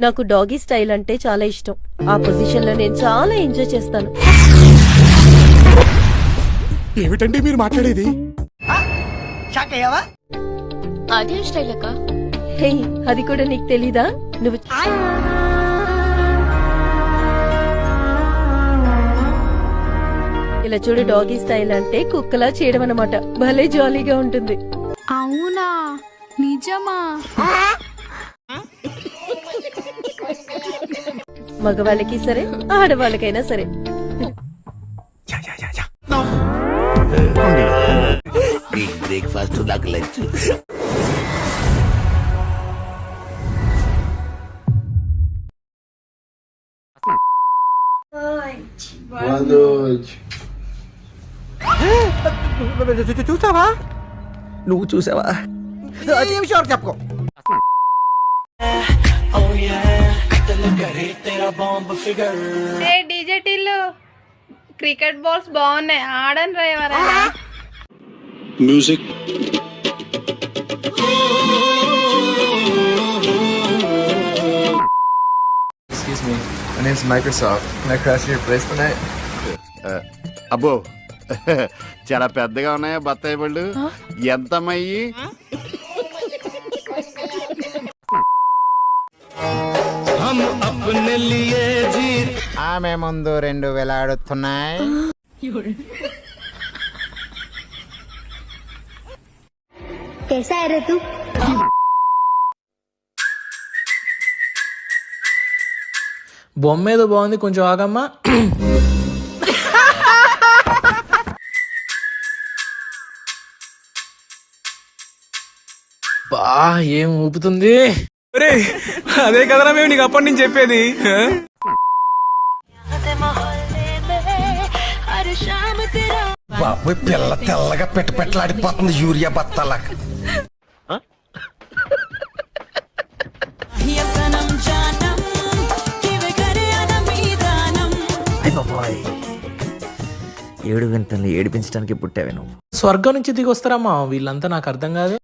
నాకు doggy style అంటే చాలా ఇష్టం. ఆ పొజిషన్ లో నేను చాలా ఎంజాయ్ చేస్తాను. ఏమిటండి మీరు మాట్లాడేది? అదే స్టైల్ అక్క. హే, అది కూడా నీకు తెలీదా? నువ్వు ఇలా చూడు, డాగీ స్టైల్ అంటే కుక్కలా చేయడం అన్నమాట. భలే జాలీగా ఉంటుంది. అవునా, నిజమా? మగవాళ్ళకి సరే, ఆడవాళ్ళకైనా సరే. బ్రేక్ఫాస్ట్ నాకు లంచ్. చూసావా? నువ్వు చూసావా? చెప్పుకో. డీజే టిల్లు, క్రికెట్ బాల్స్ బాగున్నాయి, ఆడని రా ఎవరైనా. Music. Excuse me, my name's Microsoft. Can I crash your place tonight? అబ్బో చాలా పెద్దగా ఉన్నాయా బత్తాయి పళ్ళు? ఎంతమయ్యి? ఆమె ముందు 2 వేలాడుతున్నాయి. బొమ్మ ఏదో బాగుంది, కొంచెం ఆగమ్మా. బా, ఏం ఊపుతుంది. అదే కదరా మేము నీకు అప్పటి నుంచి చెప్పేది. బాబోయ్, పిల్ల తెల్లగా పెట్టలాడిపోతుంది యూరియా బత్తాల. ఏడు వింతల్ని ఏడిపించడానికి పుట్టావే నువ్వు. స్వర్గం నుంచి దిగి వస్తారమ్మా వీళ్ళంతా, నాకు అర్థం కాదు.